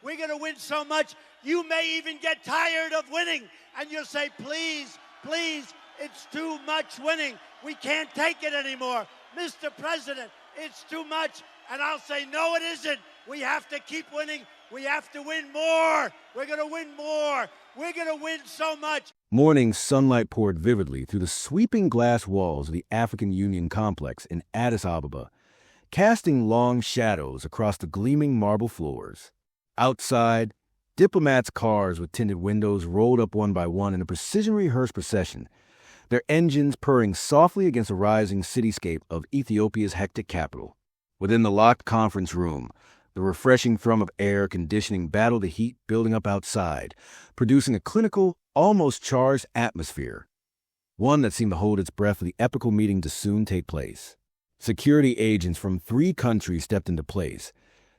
We're going to win so much, you may even get tired of winning. And you'll say, please, please, it's too much winning. We can't take it anymore. Mr. President, it's too much. And I'll say, no, it isn't. We have to keep winning. We have to win more. We're going to win more. We're going to win so much. Morning sunlight poured vividly through the sweeping glass walls of the African Union complex in Addis Ababa, casting long shadows across the gleaming marble floors. Outside, diplomats' cars with tinted windows rolled up one by one in a precision-rehearsed procession, their engines purring softly against the rising cityscape of Ethiopia's hectic capital. Within the locked conference room, the refreshing thrum of air conditioning battled the heat building up outside, producing a clinical, almost charged atmosphere, one that seemed to hold its breath for the epical meeting to soon take place. Security agents from 3 countries stepped into place,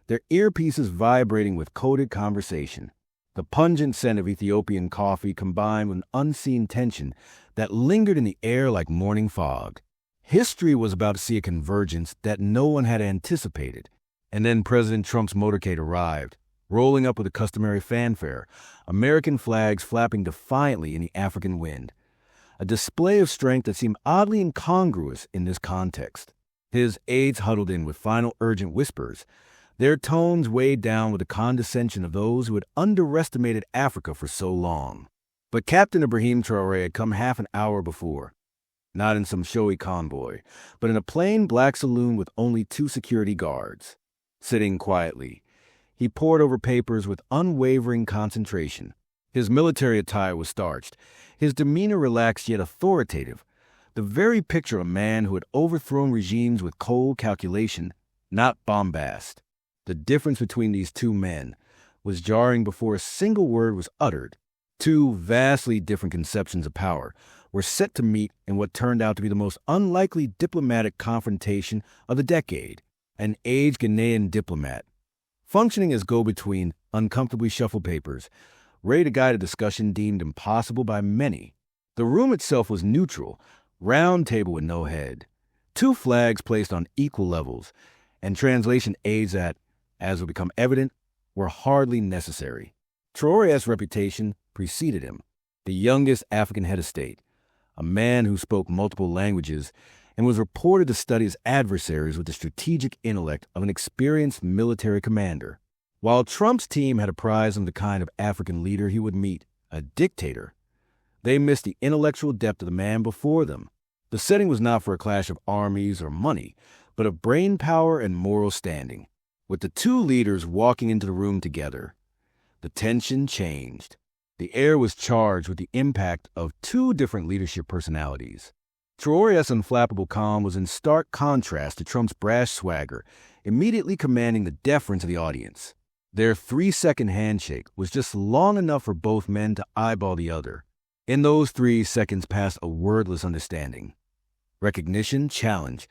their earpieces vibrating with coded conversation. The pungent scent of Ethiopian coffee combined with an unseen tension that lingered in the air like morning fog. History was about to see a convergence that no one had anticipated. And then President Trump's motorcade arrived, rolling up with the customary fanfare, American flags flapping defiantly in the African wind. A display of strength that seemed oddly incongruous in this context. His aides huddled in with final urgent whispers, their tones weighed down with the condescension of those who had underestimated Africa for so long. But Captain Ibrahim Traoré had come half an hour before, not in some showy convoy, but in a plain black saloon with only 2 security guards. Sitting quietly, he pored over papers with unwavering concentration. His military attire was starched, his demeanor relaxed yet authoritative, the very picture of a man who had overthrown regimes with cold calculation, not bombast. The difference between these 2 men was jarring before a single word was uttered. 2 vastly different conceptions of power were set to meet in what turned out to be the most unlikely diplomatic confrontation of the decade. An aged Ghanaian diplomat, functioning as go-between uncomfortably shuffled papers, ready to guide a discussion deemed impossible by many. The room itself was neutral, round table with no head, 2 flags placed on equal levels, and translation aids that, as would become evident, were hardly necessary. Traoré's reputation preceded him, the youngest African head of state, a man who spoke multiple languages and was reported to study his adversaries with the strategic intellect of an experienced military commander. While Trump's team had apprised him the kind of African leader he would meet, a dictator, they missed the intellectual depth of the man before them. The setting was not for a clash of armies or money, but of brain power and moral standing. With the 2 leaders walking into the room together, the tension changed. The air was charged with the impact of 2 different leadership personalities. Traoré's unflappable calm was in stark contrast to Trump's brash swagger, immediately commanding the deference of the audience. Their 3-second handshake was just long enough for both men to eyeball the other. In those 3 seconds passed a wordless understanding, recognition, challenge,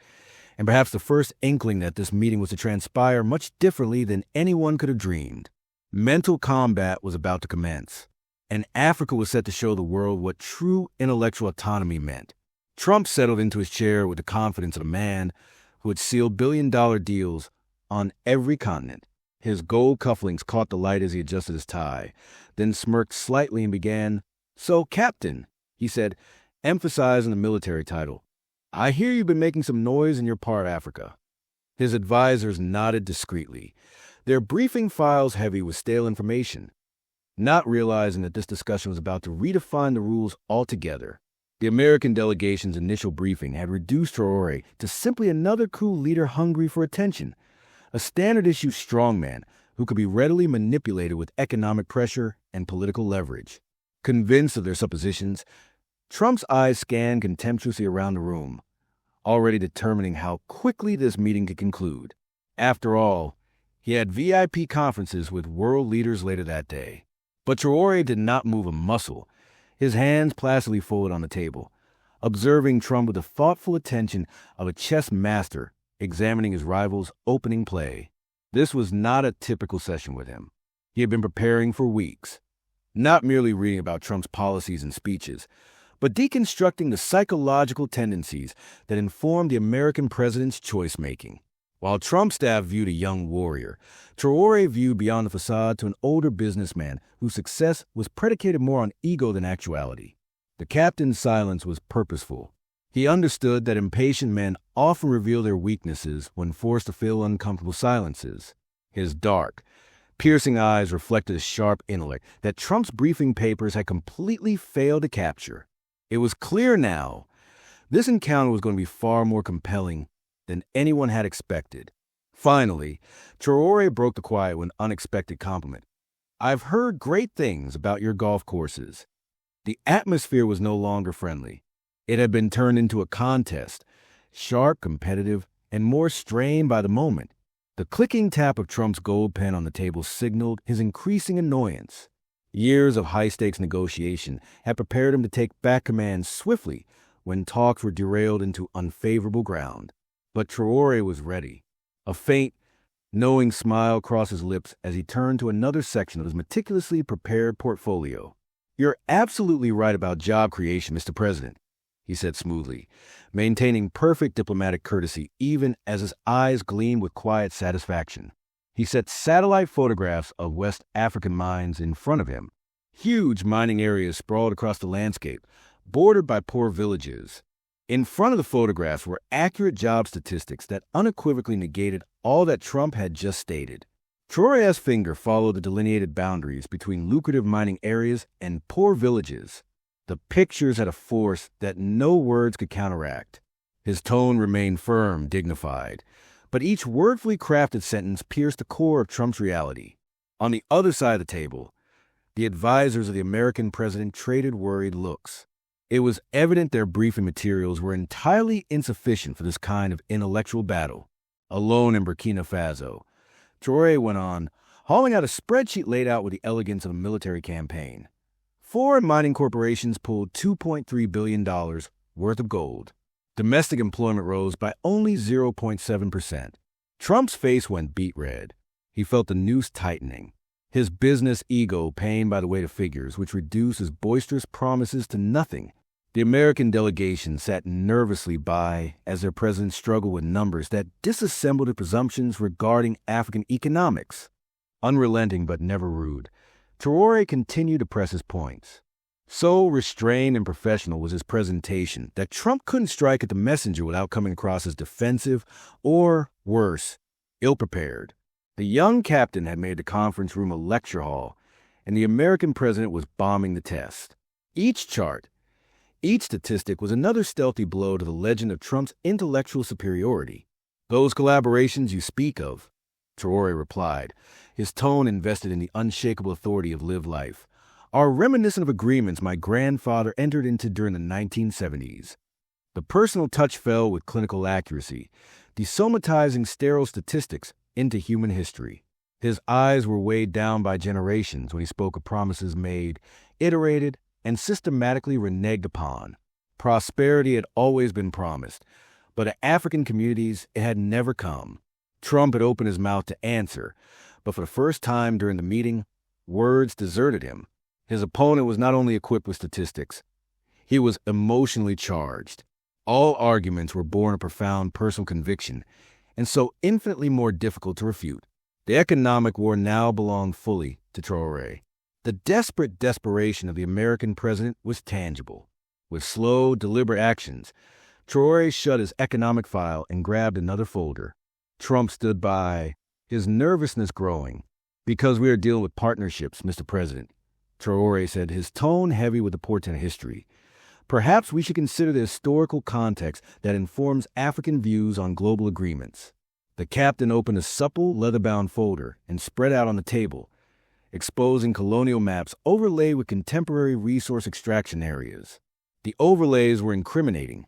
and perhaps the first inkling that this meeting was to transpire much differently than anyone could have dreamed. Mental combat was about to commence, and Africa was set to show the world what true intellectual autonomy meant. Trump settled into his chair with the confidence of a man who had sealed billion-dollar deals on every continent. His gold cufflinks caught the light as he adjusted his tie, then smirked slightly and began, "So, Captain," he said, emphasizing the military title, "I hear you've been making some noise in your part of Africa." His advisors nodded discreetly, their briefing files heavy with stale information, not realizing that this discussion was about to redefine the rules altogether. The American delegation's initial briefing had reduced Traoré to simply another cool leader hungry for attention, a standard-issue strongman who could be readily manipulated with economic pressure and political leverage. Convinced of their suppositions, Trump's eyes scanned contemptuously around the room, already determining how quickly this meeting could conclude. After all, he had VIP conferences with world leaders later that day. But Traoré did not move a muscle, his hands placidly folded on the table, observing Trump with the thoughtful attention of a chess master examining his rival's opening play. This was not a typical session with him. He had been preparing for weeks, not merely reading about Trump's policies and speeches, but deconstructing the psychological tendencies that informed the American president's choice-making. While Trump's staff viewed a young warrior, Traore viewed beyond the facade to an older businessman whose success was predicated more on ego than actuality. The captain's silence was purposeful. He understood that impatient men often reveal their weaknesses when forced to fill uncomfortable silences. His dark, piercing eyes reflected a sharp intellect that Trump's briefing papers had completely failed to capture. It was clear now this encounter was going to be far more compelling than anyone had expected. Finally, Traore broke the quiet with an unexpected compliment. "I've heard great things about your golf courses." The atmosphere was no longer friendly. It had been turned into a contest, sharp, competitive, and more strained by the moment. The clicking tap of Trump's gold pen on the table signaled his increasing annoyance. Years of high-stakes negotiation had prepared him to take back command swiftly when talks were derailed into unfavorable ground. But Traore was ready. A faint, knowing smile crossed his lips as he turned to another section of his meticulously prepared portfolio. "You're absolutely right about job creation, Mr. President," he said smoothly, maintaining perfect diplomatic courtesy even as his eyes gleamed with quiet satisfaction. He set satellite photographs of West African mines in front of him. Huge mining areas sprawled across the landscape, bordered by poor villages. In front of the photographs were accurate job statistics that unequivocally negated all that Trump had just stated. Traore's finger followed the delineated boundaries between lucrative mining areas and poor villages. The pictures had a force that no words could counteract. His tone remained firm, dignified, but each wordfully crafted sentence pierced the core of Trump's reality. On the other side of the table, the advisors of the American president traded worried looks. It was evident their briefing materials were entirely insufficient for this kind of intellectual battle. Alone in Burkina Faso, Traore went on, hauling out a spreadsheet laid out with the elegance of a military campaign. Foreign mining corporations pulled $2.3 billion worth of gold. Domestic employment rose by only 0.7%. Trump's face went beet red. He felt the noose tightening. His business ego pained by the weight of figures, which reduced his boisterous promises to nothing. The American delegation sat nervously by as their president struggled with numbers that disassembled the presumptions regarding African economics. Unrelenting but never rude, Traore continued to press his points. So restrained and professional was his presentation that Trump couldn't strike at the messenger without coming across as defensive or, worse, ill-prepared. The young captain had made the conference room a lecture hall, and the American president was bombing the test. Each chart, each statistic was another stealthy blow to the legend of Trump's intellectual superiority. "Those collaborations you speak of," Traore replied, his tone invested in the unshakable authority of lived life, "are reminiscent of agreements my grandfather entered into during the 1970s. The personal touch fell with clinical accuracy, desomatizing sterile statistics into human history. His eyes were weighed down by generations when he spoke of promises made, iterated, and systematically reneged upon. Prosperity had always been promised, but to African communities it had never come. Trump had opened his mouth to answer, but for the first time during the meeting, words deserted him. His opponent was not only equipped with statistics, he was emotionally charged. All arguments were born of profound personal conviction, and so infinitely more difficult to refute. The economic war now belonged fully to Traore. The desperate desperation of the American president was tangible. With slow, deliberate actions, Traore shut his economic file and grabbed another folder. Trump stood by, his nervousness growing. "Because we are dealing with partnerships, Mr. President," Traore said, his tone heavy with the portent of history. "Perhaps we should consider the historical context that informs African views on global agreements." The captain opened a supple, leather-bound folder and spread out on the table, exposing colonial maps overlaid with contemporary resource extraction areas. The overlays were incriminating,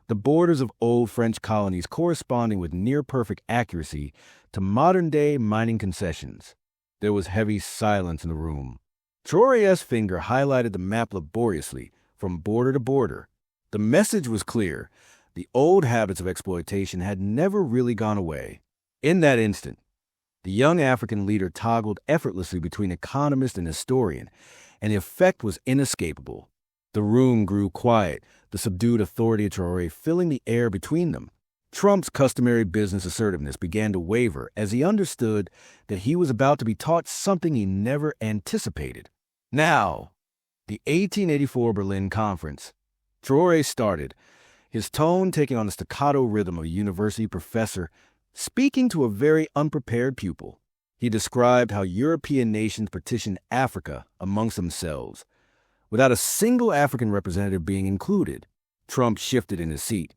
the borders of old French colonies corresponding with near-perfect accuracy to modern-day mining concessions. There was heavy silence in the room. Traore's finger highlighted the map laboriously, from border to border. The message was clear. The old habits of exploitation had never really gone away. In that instant, the young African leader toggled effortlessly between economist and historian, and the effect was inescapable. The room grew quiet, the subdued authority of Traore filling the air between them. Trump's customary business assertiveness began to waver as he understood that he was about to be taught something he never anticipated. Now, the 1884 Berlin Conference. Traore started, his tone taking on the staccato rhythm of a university professor speaking to a very unprepared pupil. He described how European nations partitioned Africa amongst themselves, without a single African representative being included. Trump shifted in his seat.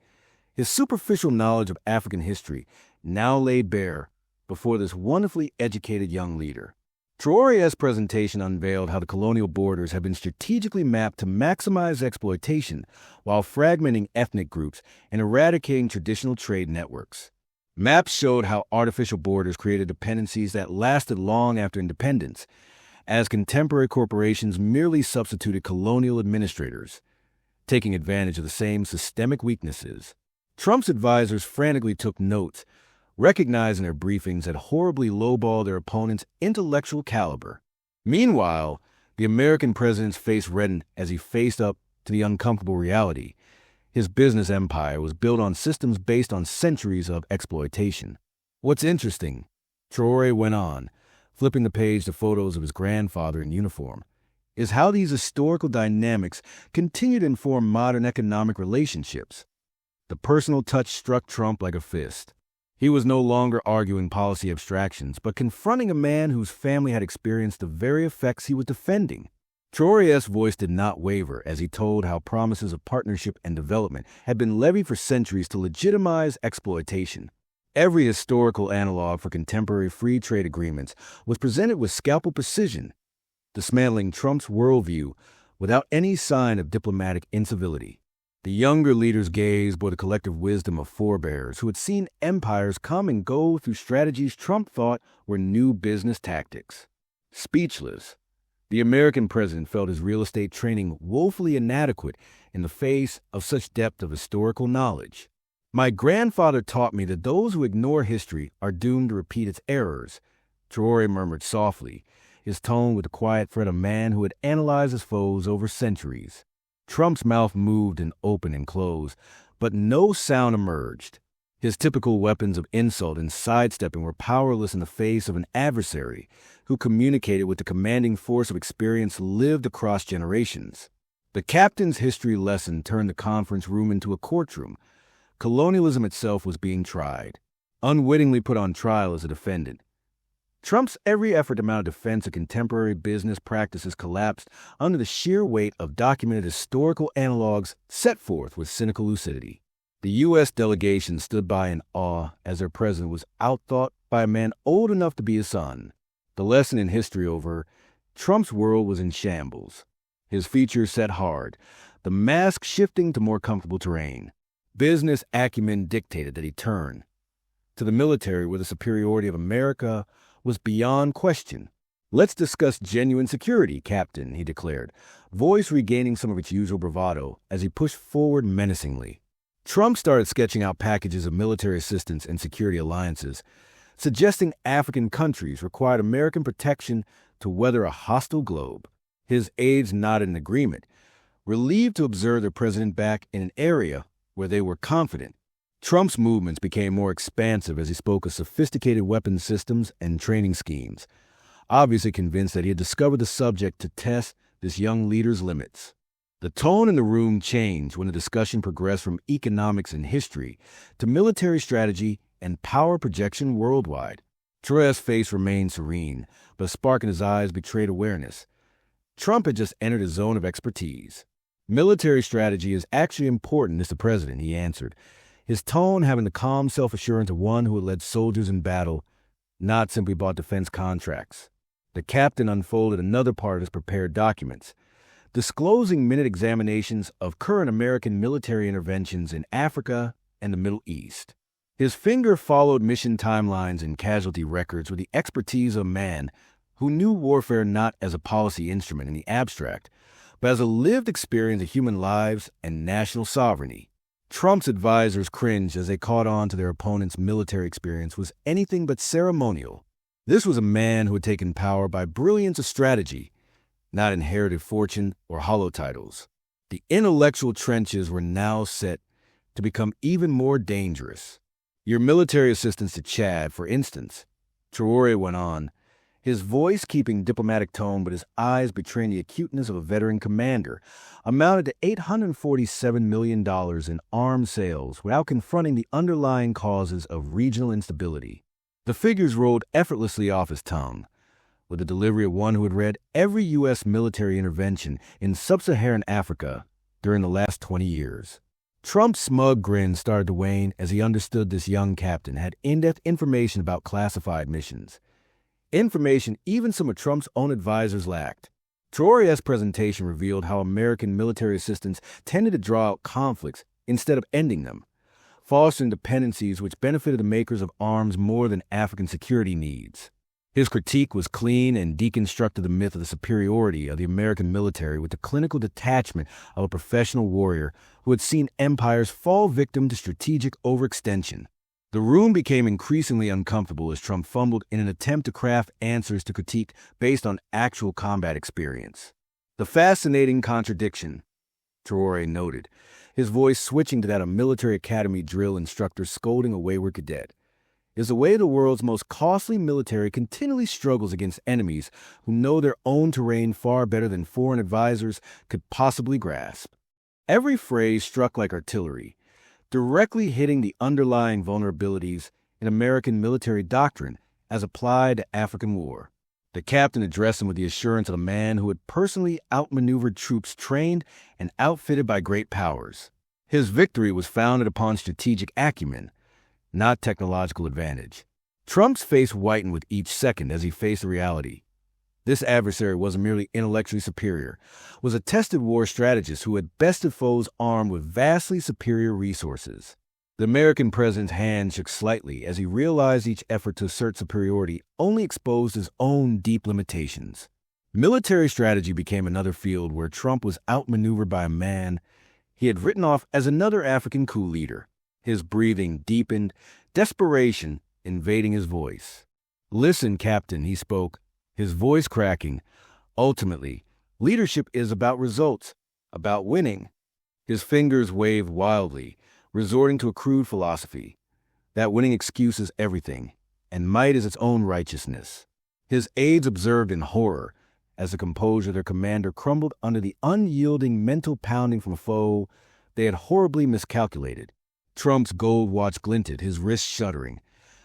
His superficial knowledge of African history now lay bare before this wonderfully educated young leader. Traore's presentation unveiled how the colonial borders had been strategically mapped to maximize exploitation while fragmenting ethnic groups and eradicating traditional trade networks. Maps showed how artificial borders created dependencies that lasted long after independence, as contemporary corporations merely substituted colonial administrators, taking advantage of the same systemic weaknesses. Trump's advisors frantically took notes, recognizing their briefings had horribly lowballed their opponent's intellectual caliber. Meanwhile, the American president's face reddened as he faced up to the uncomfortable reality. His business empire was built on systems based on centuries of exploitation. What's interesting, Traore went on, flipping the page to photos of his grandfather in uniform, is how these historical dynamics continue to inform modern economic relationships. The personal touch struck Trump like a fist. He was no longer arguing policy abstractions, but confronting a man whose family had experienced the very effects he was defending. Traore's voice did not waver as he told how promises of partnership and development had been levied for centuries to legitimize exploitation. Every historical analog for contemporary free trade agreements was presented with scalpel precision, dismantling Trump's worldview without any sign of diplomatic incivility. The younger leader's gaze bore the collective wisdom of forebears who had seen empires come and go through strategies Trump thought were new business tactics. Speechless, the American president felt his real estate training woefully inadequate in the face of such depth of historical knowledge. "My grandfather taught me that those who ignore history are doomed to repeat its errors," Traore murmured softly, his tone with the quiet threat of a man who had analyzed his foes over centuries. Trump's mouth moved and opened and closed, but no sound emerged. His typical weapons of insult and sidestepping were powerless in the face of an adversary who communicated with the commanding force of experience lived across generations. The captain's history lesson turned the conference room into a courtroom. Colonialism itself was being tried, unwittingly put on trial as a defendant. Trump's every effort to mount a defense of contemporary business practices collapsed under the sheer weight of documented historical analogs set forth with cynical lucidity. The U.S. delegation stood by in awe as their president was outthought by a man old enough to be his son. The lesson in history over, Trump's world was in shambles. His features set hard, the mask shifting to more comfortable terrain. Business acumen dictated that he turn to the military where the superiority of America was beyond question. "Let's discuss genuine security, Captain," he declared, voice regaining some of its usual bravado as he pushed forward menacingly. Trump started sketching out packages of military assistance and security alliances, suggesting African countries required American protection to weather a hostile globe. His aides nodded in agreement, relieved to observe their president back in an area where they were confident. Trump's movements became more expansive as he spoke of sophisticated weapons systems and training schemes, obviously convinced that he had discovered the subject to test this young leader's limits. The tone in the room changed when the discussion progressed from economics and history to military strategy and power projection worldwide. Traore's face remained serene, but a spark in his eyes betrayed awareness. Trump had just entered a zone of expertise. "Military strategy is actually important, Mr. President," he answered, his tone having the calm self-assurance of one who had led soldiers in battle, not simply bought defense contracts. The captain unfolded another part of his prepared documents, disclosing minute examinations of current American military interventions in Africa and the Middle East. His finger followed mission timelines and casualty records with the expertise of a man who knew warfare not as a policy instrument in the abstract, but as a lived experience of human lives and national sovereignty. Trump's advisors cringed as they caught on to their opponent's military experience was anything but ceremonial. This was a man who had taken power by brilliance of strategy, not inherited fortune or hollow titles. The intellectual trenches were now set to become even more dangerous. Your military assistance to Chad, for instance, Traore went on, his voice keeping diplomatic tone but his eyes betraying the acuteness of a veteran commander, amounted to $847 million in arms sales without confronting the underlying causes of regional instability. The figures rolled effortlessly off his tongue, with the delivery of one who had read every U.S. military intervention in sub-Saharan Africa during the last 20 years. Trump's smug grin started to wane as he understood this young captain had in-depth information about classified missions. Information even some of Trump's own advisors lacked. Traore's presentation revealed how American military assistance tended to draw out conflicts instead of ending them, fostering dependencies which benefited the makers of arms more than African security needs. His critique was clean and deconstructed the myth of the superiority of the American military with the clinical detachment of a professional warrior who had seen empires fall victim to strategic overextension. The room became increasingly uncomfortable as Trump fumbled in an attempt to craft answers to critique based on actual combat experience. The fascinating contradiction, Traore noted, his voice switching to that of military academy drill instructor scolding a wayward cadet, is the way the world's most costly military continually struggles against enemies who know their own terrain far better than foreign advisors could possibly grasp. Every phrase struck like artillery, directly hitting the underlying vulnerabilities in American military doctrine as applied to African war. The captain addressed him with the assurance of a man who had personally outmaneuvered troops trained and outfitted by great powers. His victory was founded upon strategic acumen, not technological advantage. Trump's face whitened with each second as he faced the reality. This adversary wasn't merely intellectually superior, was a tested war strategist who had bested foes armed with vastly superior resources. The American president's hand shook slightly as he realized each effort to assert superiority only exposed his own deep limitations. Military strategy became another field where Trump was outmaneuvered by a man he had written off as another African coup leader. His breathing deepened, desperation invading his voice. "Listen, Captain," he spoke, his voice cracking. "Ultimately, leadership is about results, about winning." His fingers waved wildly, resorting to a crude philosophy, that winning excuses everything, and might is its own righteousness. His aides observed in horror as the composure of their commander crumbled under the unyielding mental pounding from a foe they had horribly miscalculated. Trump's gold watch glinted, his wrists shuddering,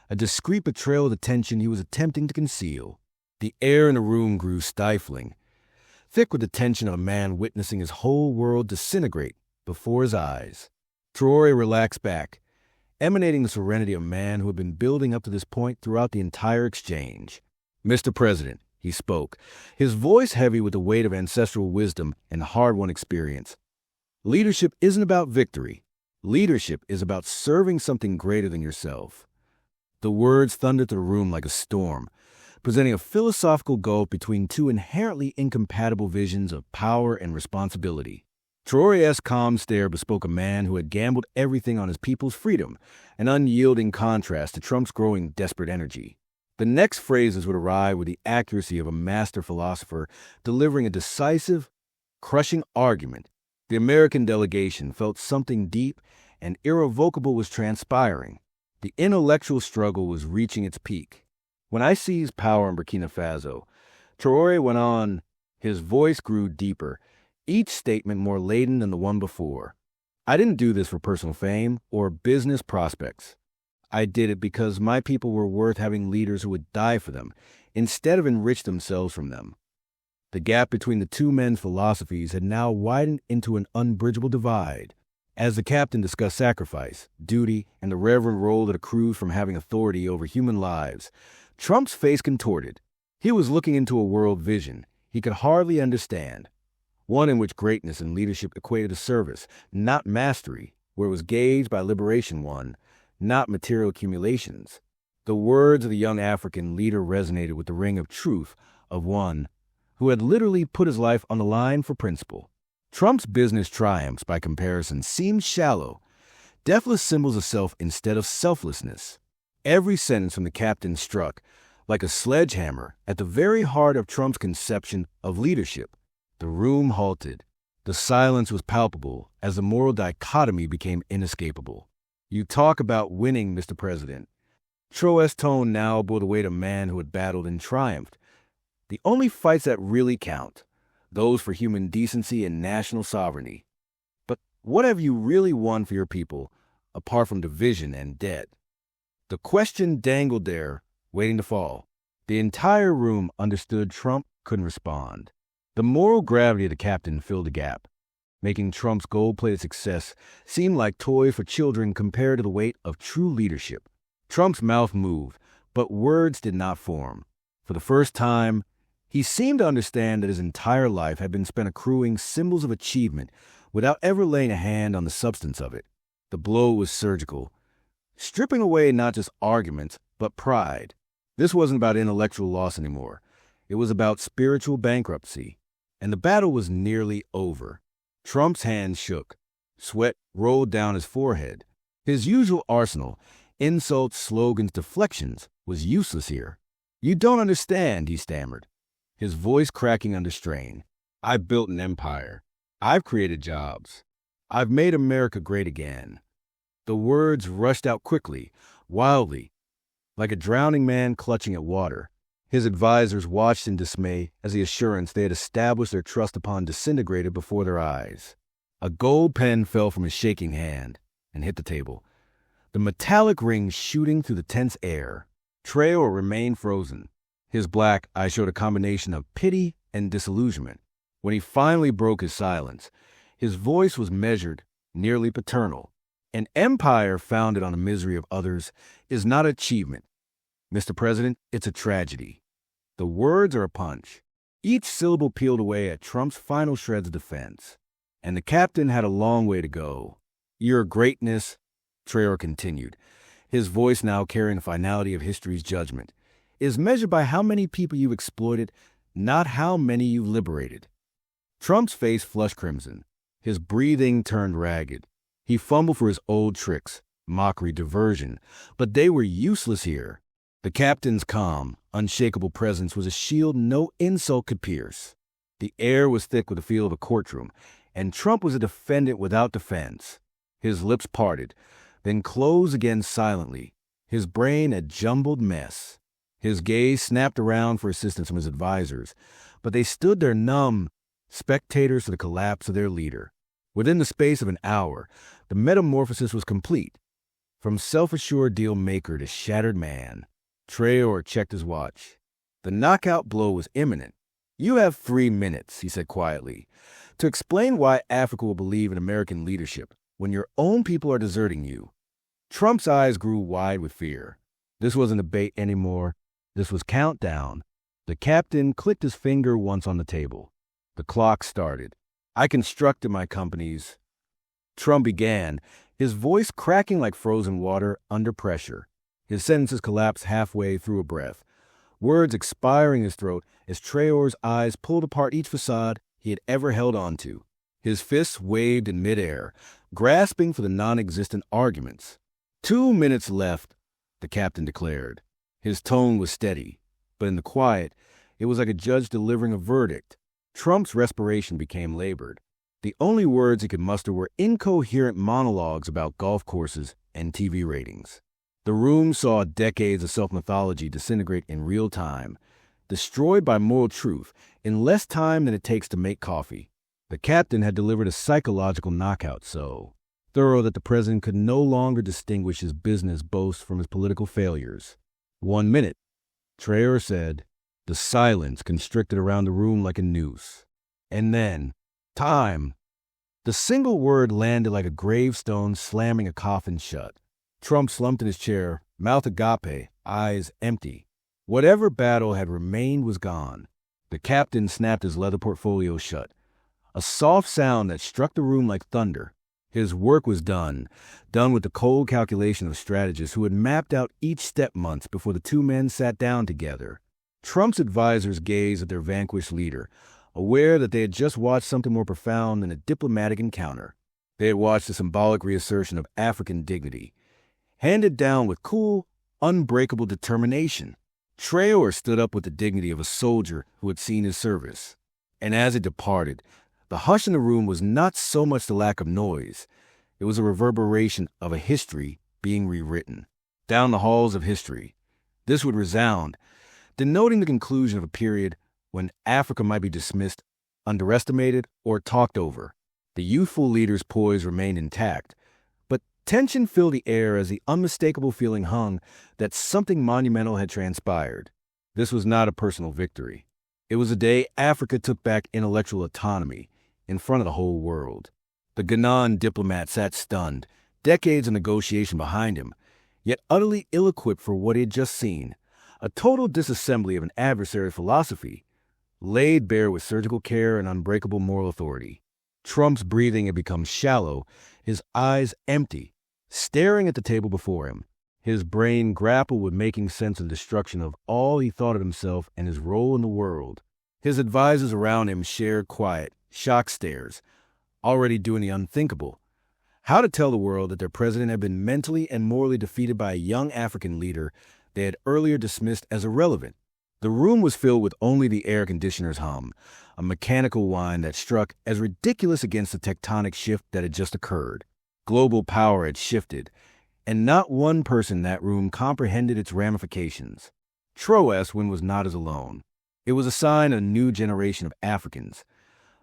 a discreet betrayal of the tension he was attempting to conceal. The air in the room grew stifling, thick with the tension of a man witnessing his whole world disintegrate before his eyes. Traore relaxed back, emanating the serenity of a man who had been building up to this point throughout the entire exchange. "Mr. President," he spoke, his voice heavy with the weight of ancestral wisdom and hard-won experience. "Leadership isn't about victory. Leadership is about serving something greater than yourself." The words thundered through the room like a storm, presenting a philosophical gulf between two inherently incompatible visions of power and responsibility. Traore's calm stare bespoke a man who had gambled everything on his people's freedom, an unyielding contrast to Trump's growing desperate energy. The next phrases would arrive with the accuracy of a master philosopher delivering a decisive, crushing argument. The American delegation felt something deep and irrevocable was transpiring. The intellectual struggle was reaching its peak. "When I seized power in Burkina Faso," Traore went on, his voice grew deeper, each statement more laden than the one before. "I didn't do this for personal fame or business prospects. I did it because my people were worth having leaders who would die for them, instead of enrich themselves from them." The gap between the two men's philosophies had now widened into an unbridgeable divide. As the captain discussed sacrifice, duty, and the reverent role that accrues from having authority over human lives, Trump's face contorted. He was looking into a world vision he could hardly understand, one in which greatness and leadership equated to service, not mastery, where it was gauged by liberation won, not material accumulations. The words of the young African leader resonated with the ring of truth of one who had literally put his life on the line for principle. Trump's business triumphs, by comparison, seemed shallow, deathless symbols of self instead of selflessness. Every sentence from the captain struck, like a sledgehammer, at the very heart of Trump's conception of leadership. The room halted. The silence was palpable as the moral dichotomy became inescapable. You talk about winning, Mr. President. Traore's tone now bore the weight of a man who had battled and triumphed. The only fights that really count, those for human decency and national sovereignty. But what have you really won for your people, apart from division and debt? The question dangled there, waiting to fall. The entire room understood Trump couldn't respond. The moral gravity of the captain filled the gap, making Trump's gold-plated success seem like toys for children compared to the weight of true leadership. Trump's mouth moved, but words did not form. For the first time, he seemed to understand that his entire life had been spent accruing symbols of achievement without ever laying a hand on the substance of it. The blow was surgical, stripping away not just arguments, but pride. This wasn't about intellectual loss anymore. It was about spiritual bankruptcy, and the battle was nearly over. Trump's hands shook. Sweat rolled down his forehead. His usual arsenal, insults, slogans, deflections, was useless here. "You don't understand," he stammered, his voice cracking under strain. "I've built an empire. I've created jobs. I've made America great again." The words rushed out quickly, wildly, like a drowning man clutching at water. His advisors watched in dismay as the assurance they had established their trust upon disintegrated before their eyes. A gold pen fell from his shaking hand and hit the table, the metallic ring shooting through the tense air. Traore remained frozen. His black eyes showed a combination of pity and disillusionment. When he finally broke his silence, his voice was measured, nearly paternal. "An empire founded on the misery of others is not achievement. Mr. President, it's a tragedy." The words are a punch. Each syllable peeled away at Trump's final shreds of defense. And the captain had a long way to go. "Your greatness," Traore continued, his voice now carrying the finality of history's judgment, "is measured by how many people you've exploited, not how many you've liberated." Trump's face flushed crimson. His breathing turned ragged. He fumbled for his old tricks, mockery, diversion, but they were useless here. The captain's calm, unshakable presence was a shield no insult could pierce. The air was thick with the feel of a courtroom, and Trump was a defendant without defense. His lips parted, then closed again silently, his brain a jumbled mess. His gaze snapped around for assistance from his advisors, but they stood there numb, spectators to the collapse of their leader. Within the space of an hour, the metamorphosis was complete. From self-assured deal maker to shattered man, Traore checked his watch. The knockout blow was imminent. "You have 3 minutes," he said quietly, "to explain why Africa will believe in American leadership when your own people are deserting you." Trump's eyes grew wide with fear. This wasn't a debate anymore. This was countdown. The captain clicked his finger once on the table. The clock started. "I constructed my companies," Trump began, his voice cracking like frozen water under pressure. His sentences collapsed halfway through a breath, words expiring in his throat as Traore's eyes pulled apart each facade he had ever held on to. His fists waved in midair, grasping for the non-existent arguments. 2 minutes left, the captain declared. His tone was steady, but in the quiet, it was like a judge delivering a verdict. Trump's respiration became labored. The only words he could muster were incoherent monologues about golf courses and TV ratings. The room saw decades of self-mythology disintegrate in real time, destroyed by moral truth in less time than it takes to make coffee. The captain had delivered a psychological knockout so thorough that the president could no longer distinguish his business boasts from his political failures. 1 minute, Traore said. The silence constricted around the room like a noose. And then, time. The single word landed like a gravestone slamming a coffin shut. Trump slumped in his chair, mouth agape, eyes empty. Whatever battle had remained was gone. The captain snapped his leather portfolio shut, a soft sound that struck the room like thunder. His work was done with the cold calculation of strategists who had mapped out each step months before the two men sat down together. Trump's advisors gazed at their vanquished leader, aware that they had just watched something more profound than a diplomatic encounter. They had watched a symbolic reassertion of African dignity, handed down with cool, unbreakable determination. Traore stood up with the dignity of a soldier who had seen his service. And as it departed, the hush in the room was not so much the lack of noise. It was a reverberation of a history being rewritten. Down the halls of history, this would resound, denoting the conclusion of a period when Africa might be dismissed, underestimated, or talked over. The youthful leader's poise remained intact, but tension filled the air as the unmistakable feeling hung that something monumental had transpired. This was not a personal victory. It was a day Africa took back intellectual autonomy in front of the whole world. The Ghanaian diplomat sat stunned, decades of negotiation behind him, yet utterly ill-equipped for what he had just seen. A total disassembly of an adversary's philosophy, laid bare with surgical care and unbreakable moral authority. Trump's breathing had become shallow, his eyes empty, staring at the table before him. His brain grappled with making sense of the destruction of all he thought of himself and his role in the world. His advisors around him shared quiet, shocked stares, already doing the unthinkable. How to tell the world that their president had been mentally and morally defeated by a young African leader they had earlier dismissed as irrelevant. The room was filled with only the air conditioner's hum, a mechanical whine that struck as ridiculous against the tectonic shift that had just occurred. Global power had shifted, and not one person in that room comprehended its ramifications. Traore was not as alone. It was a sign of a new generation of Africans,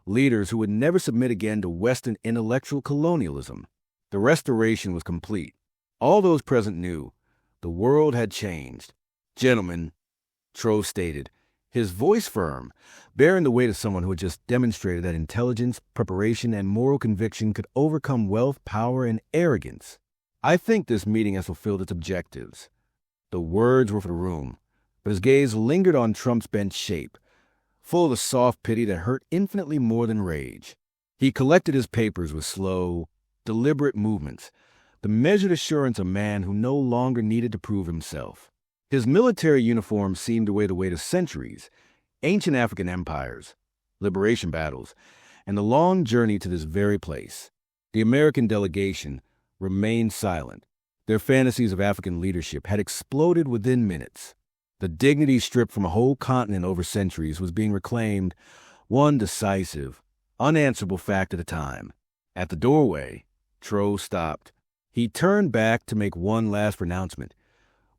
leaders who would never submit again to Western intellectual colonialism. The restoration was complete. All those present knew the world had changed. "Gentlemen," Traore stated, his voice firm, bearing the weight of someone who had just demonstrated that intelligence, preparation, and moral conviction could overcome wealth, power, and arrogance. "I think this meeting has fulfilled its objectives." The words were for the room, but his gaze lingered on Trump's bent shape, full of a soft pity that hurt infinitely more than rage. He collected his papers with slow, deliberate movements, the measured assurance of a man who no longer needed to prove himself. His military uniform seemed to weigh the weight of centuries, ancient African empires, liberation battles, and the long journey to this very place. The American delegation remained silent. Their fantasies of African leadership had exploded within minutes. The dignity stripped from a whole continent over centuries was being reclaimed, one decisive, unanswerable fact at a time. At the doorway, Traore stopped. He turned back to make one last pronouncement,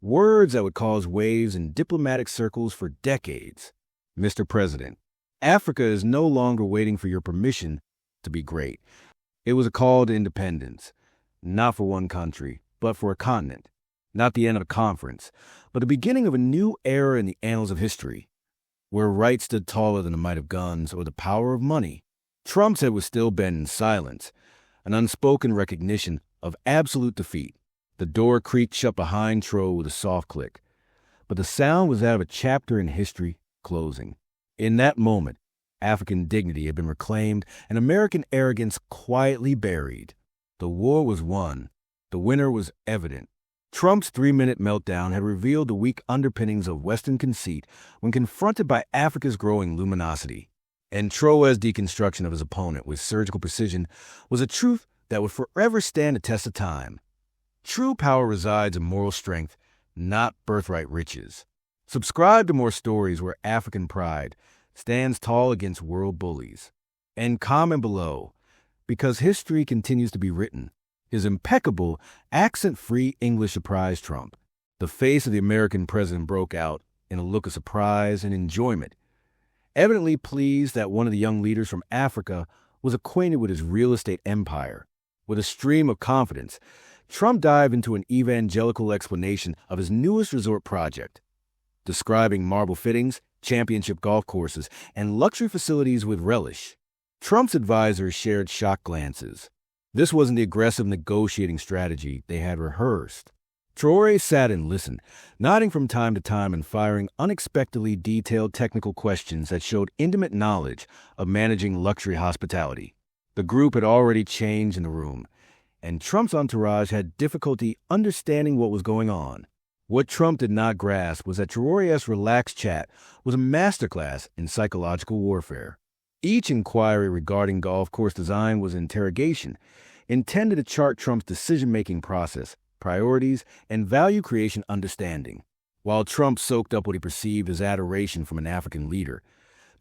words that would cause waves in diplomatic circles for decades. "Mr. President, Africa is no longer waiting for your permission to be great. It was a call to independence, not for one country, but for a continent. Not the end of a conference, but the beginning of a new era in the annals of history, where right stood taller than the might of guns or the power of money." Trump's head was still bent in silence, an unspoken recognition of absolute defeat. The door creaked shut behind Traore with a soft click, but the sound was that of a chapter in history closing. In that moment, African dignity had been reclaimed and American arrogance quietly buried. The war was won. The winner was evident. Trump's 3-minute meltdown had revealed the weak underpinnings of Western conceit when confronted by Africa's growing luminosity. And Traore's deconstruction of his opponent with surgical precision was a truth that would forever stand the test of time. True power resides in moral strength, not birthright riches. Subscribe to more stories where African pride stands tall against world bullies. And comment below, because history continues to be written. His impeccable, accent-free English surprised Trump. The face of the American president broke out in a look of surprise and enjoyment, evidently pleased that one of the young leaders from Africa was acquainted with his real estate empire. With a stream of confidence, Trump dived into an evangelical explanation of his newest resort project, describing marble fittings, championship golf courses, and luxury facilities with relish. Trump's advisors shared shocked glances. This wasn't the aggressive negotiating strategy they had rehearsed. Traore sat and listened, nodding from time to time and firing unexpectedly detailed technical questions that showed intimate knowledge of managing luxury hospitality. The group had already changed in the room, and Trump's entourage had difficulty understanding what was going on. What Trump did not grasp was that Traore's relaxed chat was a masterclass in psychological warfare. Each inquiry regarding golf course design was an interrogation, intended to chart Trump's decision-making process, priorities, and value creation understanding. While Trump soaked up what he perceived as adoration from an African leader,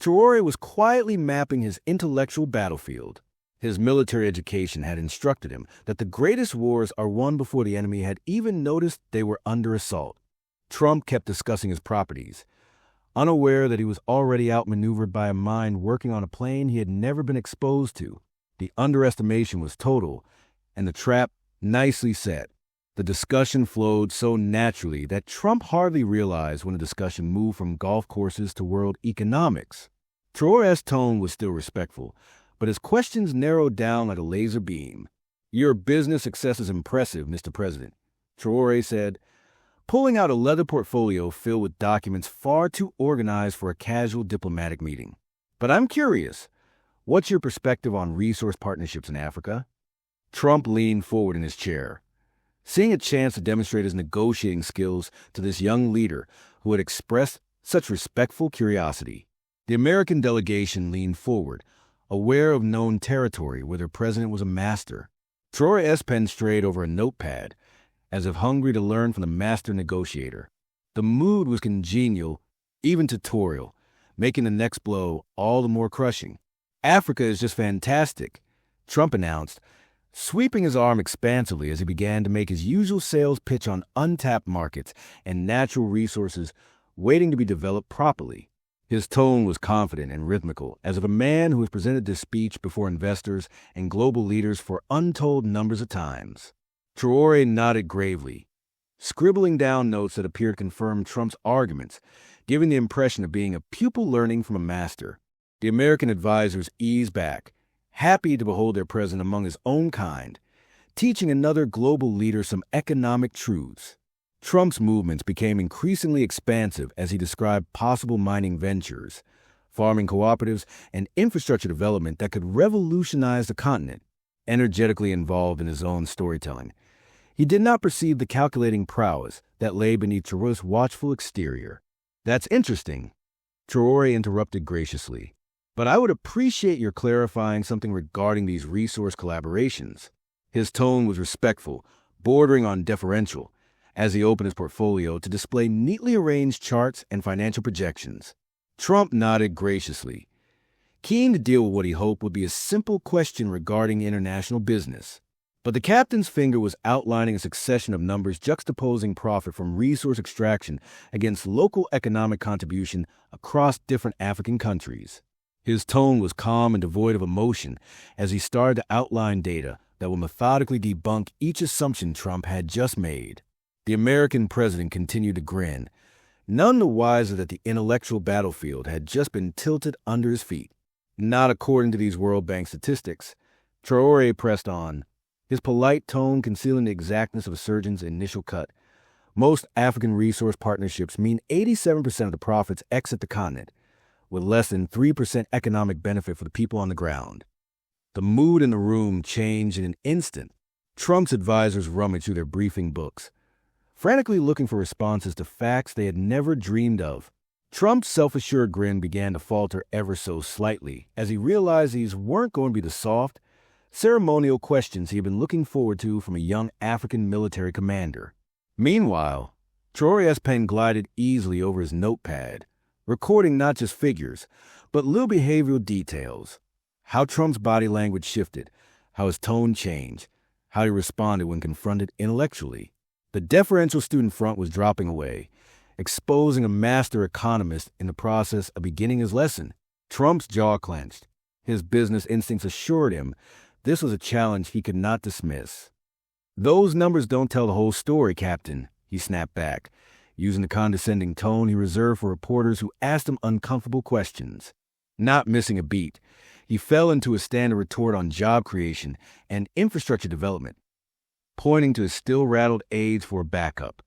Traore was quietly mapping his intellectual battlefield. His military education had instructed him that the greatest wars are won before the enemy had even noticed they were under assault. Trump kept discussing his properties, unaware that he was already outmaneuvered by a mind working on a plane he had never been exposed to. The underestimation was total, and the trap nicely set. The discussion flowed so naturally that Trump hardly realized when the discussion moved from golf courses to world economics. Traore's tone was still respectful, but his questions narrowed down like a laser beam. "Your business success is impressive, Mr. President," Traore said, pulling out a leather portfolio filled with documents far too organized for a casual diplomatic meeting. "But I'm curious, what's your perspective on resource partnerships in Africa?" Trump leaned forward in his chair, seeing a chance to demonstrate his negotiating skills to this young leader who had expressed such respectful curiosity. The American delegation leaned forward, aware of known territory where their president was a master. Traore's pen strayed over a notepad, as if hungry to learn from the master negotiator. The mood was congenial, even tutorial, making the next blow all the more crushing. "Africa is just fantastic," Trump announced, sweeping his arm expansively as he began to make his usual sales pitch on untapped markets and natural resources waiting to be developed properly. His tone was confident and rhythmical, as of a man who has presented this speech before investors and global leaders for untold numbers of times. Traore nodded gravely, scribbling down notes that appeared to confirm Trump's arguments, giving the impression of being a pupil learning from a master. The American advisors eased back, happy to behold their president among his own kind, teaching another global leader some economic truths. Trump's movements became increasingly expansive as he described possible mining ventures, farming cooperatives, and infrastructure development that could revolutionize the continent. Energetically involved in his own storytelling, he did not perceive the calculating prowess that lay beneath Traore's watchful exterior. "That's interesting," Traore interrupted graciously, "but I would appreciate your clarifying something regarding these resource collaborations." His tone was respectful, bordering on deferential, as he opened his portfolio to display neatly arranged charts and financial projections. Trump nodded graciously, keen to deal with what he hoped would be a simple question regarding international business. But the captain's finger was outlining a succession of numbers juxtaposing profit from resource extraction against local economic contribution across different African countries. His tone was calm and devoid of emotion as he started to outline data that would methodically debunk each assumption Trump had just made. The American president continued to grin, none the wiser that the intellectual battlefield had just been tilted under his feet. "Not according to these World Bank statistics," Traore pressed on, his polite tone concealing the exactness of a surgeon's initial cut. "Most African resource partnerships mean 87% of the profits exit the continent, with less than 3% economic benefit for the people on the ground." The mood in the room changed in an instant. Trump's advisors rummaged through their briefing books, frantically looking for responses to facts they had never dreamed of. Trump's self-assured grin began to falter ever so slightly as he realized these weren't going to be the soft, ceremonial questions he had been looking forward to from a young African military commander. Meanwhile, Traore's pen glided easily over his notepad, recording not just figures, but little behavioral details. How Trump's body language shifted, how his tone changed, how he responded when confronted intellectually. The deferential student front was dropping away, exposing a master economist in the process of beginning his lesson. Trump's jaw clenched. His business instincts assured him this was a challenge he could not dismiss. "Those numbers don't tell the whole story, Captain," he snapped back, using the condescending tone he reserved for reporters who asked him uncomfortable questions. Not missing a beat, he fell into a standard retort on job creation and infrastructure development, pointing to his still-rattled aides for a backup.